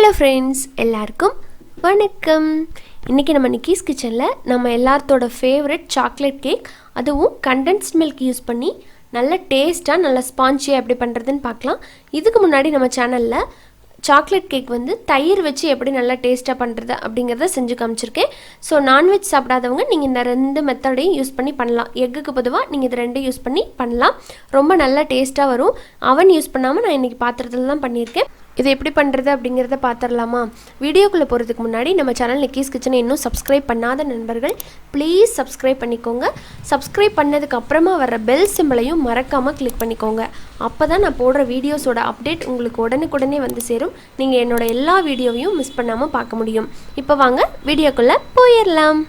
Hello friends, எல்லாருக்கும் வணக்கம். இன்றைக்கி நம்ம நிக்கீஸ் கிச்சனில் நம்ம எல்லாத்தோட ஃபேவரட் சாக்லேட் கேக், அதுவும் கண்டென்ஸ்ட் மில்க் யூஸ் பண்ணி நல்ல டேஸ்ட்டாக நல்ல ஸ்பான்ச்சியாக எப்படி பண்ணுறதுன்னு பார்க்கலாம். இதுக்கு முன்னாடி நம்ம சேனலில் சாக்லேட் கேக் வந்து தயிர் வச்சு எப்படி நல்லா டேஸ்ட்டாக பண்ணுறது அப்படிங்கிறத செஞ்சு காமிச்சிருக்கேன். ஸோ நான்வெஜ் சாப்பிடாதவங்க நீங்கள் இந்த 2 மெத்தடையும் யூஸ் பண்ணி பண்ணலாம். எக்குக்கு பொதுவாக நீங்கள் இது 2 யூஸ் பண்ணி பண்ணலாம். ரொம்ப நல்லா டேஸ்ட்டாக வரும். அவன் யூஸ் பண்ணாமல் நான் இன்றைக்கி பாத்திரத்தில் தான் பண்ணியிருக்கேன். இது எப்படி பண்ணுறது அப்படிங்கிறத பார்த்துடலாமா? வீடியோக்குள்ளே போகிறதுக்கு முன்னாடி நம்ம சேனல் நிக்கீஸ் கிச்சனை இன்னும் சப்ஸ்கிரைப் பண்ணாத நண்பர்கள் ப்ளீஸ் சப்ஸ்கிரைப் பண்ணிக்கோங்க. சப்ஸ்கிரைப் பண்ணதுக்கு அப்புறமா வர பெல் சிம்பிளையும் மறக்காமல் கிளிக் பண்ணிக்கோங்க. அப்போ தான் நான் போடுற வீடியோஸோட அப்டேட் உங்களுக்கு உடனுக்குடனே வந்து சேரும். நீங்கள் என்னோடய எல்லா வீடியோவையும் மிஸ் பண்ணாமல் பார்க்க முடியும். இப்போ வாங்க வீடியோக்குள்ளே போயிடலாம்.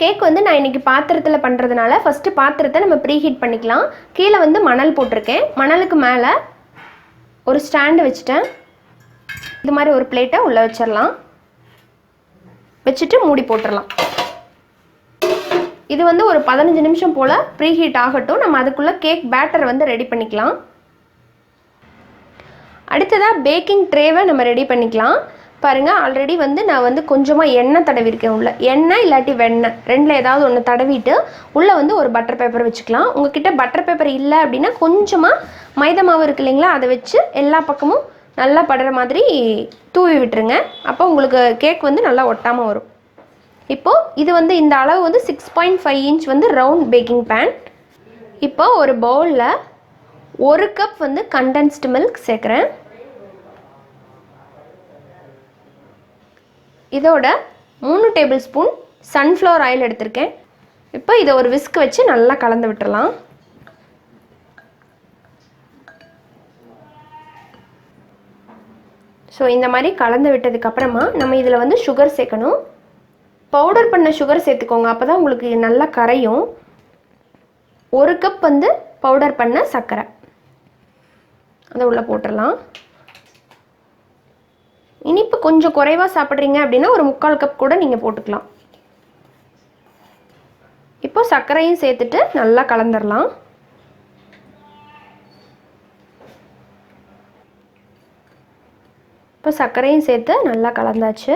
கேக் வந்து நான் இன்றைக்கி பாத்திரத்தில் பண்ணுறதுனால ஃபஸ்ட்டு பாத்திரத்தை நம்ம ப்ரீஹீட் பண்ணிக்கலாம். கீழே வந்து மணல் போட்டிருக்கேன். மணலுக்கு மேலே ஒரு ஸ்டாண்டு வச்சுட்டேன். இது மாதிரி ஒரு பிளேட்டை உள்ளே வச்சிடலாம். வச்சுட்டு மூடி போட்டுடலாம். இது வந்து ஒரு 15 நிமிஷம் போல் ப்ரீஹீட் ஆகட்டும். நம்ம அதுக்குள்ளே கேக் பேட்டர் வந்து ரெடி பண்ணிக்கலாம். அடுத்ததாக பேக்கிங் ட்ரேவை நம்ம ரெடி பண்ணிக்கலாம். பாருங்கள், ஆல்ரெடி வந்து நான் வந்து கொஞ்சமாக எண்ணெய் தடவிருக்கேன். உள்ள எண்ணெய் இல்லாட்டி வெண்ணெய் ரெண்டில் ஏதாவது ஒன்று தடவிட்டு உள்ளே வந்து ஒரு பட்டர் பேப்பர் வச்சுக்கலாம். உங்கள்கிட்ட பட்டர் பேப்பர் இல்லை அப்படின்னா கொஞ்சமாக மைதா மாவு இருக்குது இல்லைங்களா, அதை வச்சு எல்லா பக்கமும் நல்லா படுற மாதிரி தூவி விட்டுருங்க. அப்போ உங்களுக்கு கேக் வந்து நல்லா ஒட்டாமல் வரும். இப்போது இது வந்து இந்த அளவு வந்து 6.5 இன்ச் வந்து ரவுண்ட் பேக்கிங் பேன். இப்போ ஒரு பவுலில் 1 கப் வந்து கண்டென்ஸ்டு மில்க் சேர்க்குறேன். இதோட 3 டேபிள் ஸ்பூன் சன்ஃப்ளவர் ஆயில் எடுத்திருக்கேன். இப்போ இதை ஒரு விஸ்க் வச்சு நல்லா கலந்து விட்டுறலாம். ஸோ இந்த மாதிரி கலந்து விட்டதுக்கப்புறமா நம்ம இதில் வந்து சுகர் சேர்க்கணும். பவுடர் பண்ண சுகர் சேர்த்துக்கோங்க, அப்போ தான் உங்களுக்கு நல்லா கரையும். 1 கப் வந்து பவுடர் பண்ண சர்க்கரை அதை உள்ளே போட்டுடலாம். இனிப்பு கொஞ்சம் குறைவாக சாப்பிட்றீங்க அப்படின்னா ஒரு 3/4 கப் கூட நீங்கள் போட்டுக்கலாம். இப்போ சர்க்கரையும் சேர்த்துட்டு நல்லா கலந்துடலாம். இப்போ சர்க்கரையும் சேர்த்து நல்லா கலந்தாச்சு.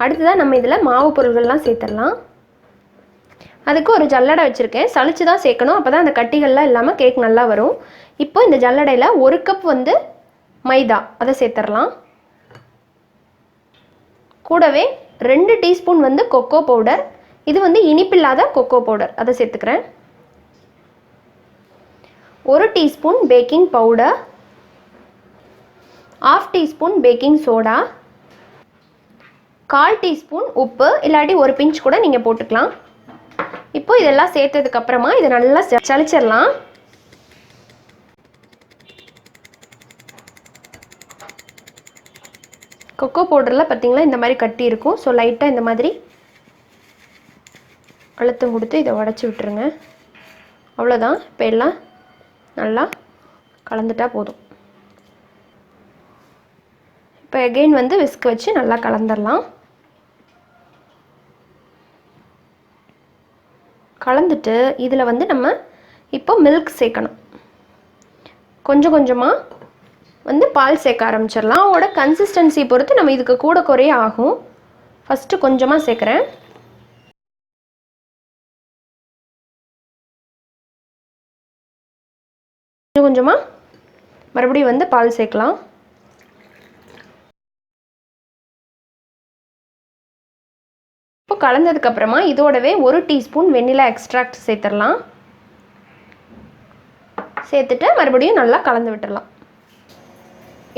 அடுத்ததாக நம்ம இதில் மாவு பொருள்கள்லாம் சேர்த்துடலாம். அதுக்கு ஒரு ஜல்லடை வச்சுருக்கேன். சளிச்சு தான் சேர்க்கணும், அப்போ தான் அந்த கட்டிகள்லாம் இல்லாமல் கேக் நல்லா வரும். இப்போ இந்த ஜல்லடையில் 1 கப் வந்து மைதா அதை சேர்த்துடலாம். கூடவே 2 டீஸ்பூன் வந்து கொக்கோ பவுடர். இது வந்து இனிப்பில்லாத கொக்கோ பவுடர், அதை சேர்த்துக்கிறேன். 1 teaspoon baking powder, 1/2 teaspoon baking soda, 1/4 teaspoon உப்பு, இல்லாட்டி ஒரு பிஞ்ச் கூட நீங்கள் போட்டுக்கலாம். இப்போ இதெல்லாம் சேர்த்ததுக்கப்புறமா இதை நல்லா சளிச்சிடலாம். கொக்கோ பவுடரில் பார்த்திங்களா இந்த மாதிரி கட்டி இருக்கும். ஸோ லைட்டாக இந்த மாதிரி அழுத்தம் கொடுத்து இதை உடச்சி விட்டுருங்க. அவ்வளோதான். இப்போ எல்லாம் நல்லா கலந்துட்டா போதும். இப்போ எகெயின் வந்து விஸ்க் வச்சு நல்லா கலந்துடலாம். கலந்துட்டு இதில் வந்து நம்ம இப்போ மில்க் சேர்க்கணும். கொஞ்சம் கொஞ்சமாக வந்து பால் சேர்க்க ஆரம்பிச்சிடலாம். அதோட கன்சிஸ்டன்சி பொறுத்து நம்ம இதுக்கு கூட குறைய ஆகும். ஃபஸ்ட்டு கொஞ்சமாக சேர்க்குறேன். கொஞ்சம் கொஞ்சமாக மறுபடியும் வந்து பால் சேர்க்கலாம். இப்போ கலந்ததுக்கப்புறமா இதோடவே 1 டீஸ்பூன் வெண்ணிலா எக்ஸ்ட்ராக்ட் சேர்த்துடலாம். சேர்த்துட்டு மறுபடியும் நல்லா கலந்து விட்டுடலாம்.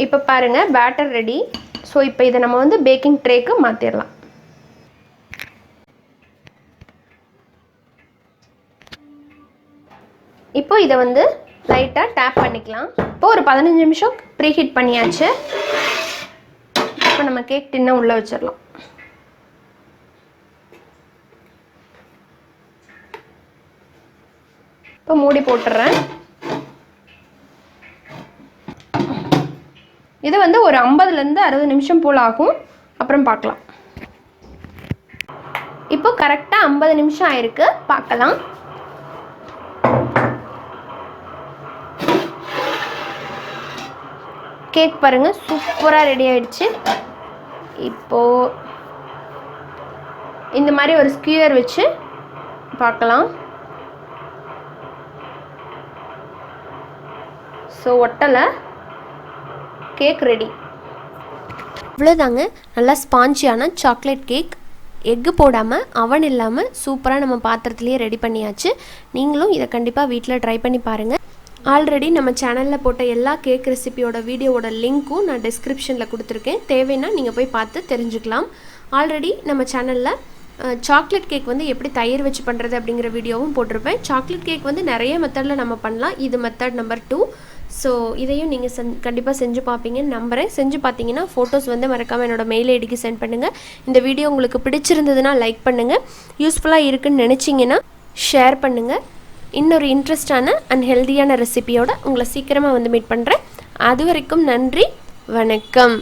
இப்போ பாருங்கள், பேட்டர் ரெடி. ஸோ இப்போ இதை நம்ம வந்து பேக்கிங் ட்ரேக்கு மாற்றிடலாம். இப்போ இதை வந்து லைட்டாக டேப் பண்ணிக்கலாம். இப்போ ஒரு 15 நிமிஷம் ப்ரீஹீட் பண்ணியாச்சு. இப்போ நம்ம கேக் டின்னை உள்ளே வச்சிடலாம். இப்போ மூடி போட்டுறேன். இது வந்து ஒரு 50லேருந்து 60 நிமிஷம் போல் ஆகும். அப்புறம் பார்க்கலாம். இப்போ கரெக்டாக 50 நிமிஷம் ஆயிருக்கு. பார்க்கலாம். கேக் பாருங்கள், சூப்பராக ரெடி ஆயிடுச்சு. இப்போது இந்த மாதிரி ஒரு ஸ்கியூர் வச்சு பார்க்கலாம். ஸோ ஒட்டலை, கேக் ரெடி. இவ்வளோதாங்க, நல்லா ஸ்பாஞ்சியான சாக்லேட் கேக். எக்கு போடாமல், அவன் இல்லாமல் சூப்பராக நம்ம பாத்திரத்துலேயே ரெடி பண்ணியாச்சு. நீங்களும் இதை கண்டிப்பாக வீட்டில் ட்ரை பண்ணி பாருங்கள். ஆல்ரெடி நம்ம சேனலில் போட்ட எல்லா கேக் ரெசிபியோட வீடியோவோட லிங்க்கும் நான் டிஸ்கிரிப்ஷனில் கொடுத்துருக்கேன். தேவைன்னா நீங்கள் போய் பார்த்து தெரிஞ்சுக்கலாம். ஆல்ரெடி நம்ம சேனலில் சாக்லேட் கேக் வந்து எப்படி தயிர் வச்சு பண்ணுறது அப்படிங்கிற வீடியோவும் போட்டிருப்பேன். சாக்லேட் கேக் வந்து நிறைய மெத்தடில் நம்ம பண்ணலாம். இது மெத்தட் நம்பர் 2. ஸோ இதையும் நீங்கள் கண்டிப்பாக செஞ்சு பார்ப்பீங்கன்னு நம்புகிறேன். செஞ்சு பார்த்தீங்கன்னா ஃபோட்டோஸ் வந்து மறக்காமல் என்னோடய மெயில் ஐடிக்கு சென்ட் பண்ணுங்கள். இந்த வீடியோ உங்களுக்கு பிடிச்சிருந்ததுன்னா லைக் பண்ணுங்கள். யூஸ்ஃபுல்லாக இருக்குன்னு நினச்சிங்கன்னா ஷேர் பண்ணுங்கள். இன்னொரு இன்ட்ரெஸ்டான அண்ட் ஹெல்த்தியான ரெசிபியோட உங்களை சீக்கிரமாக வந்து மீட் பண்ணுறேன். அது வரைக்கும் நன்றி, வணக்கம்.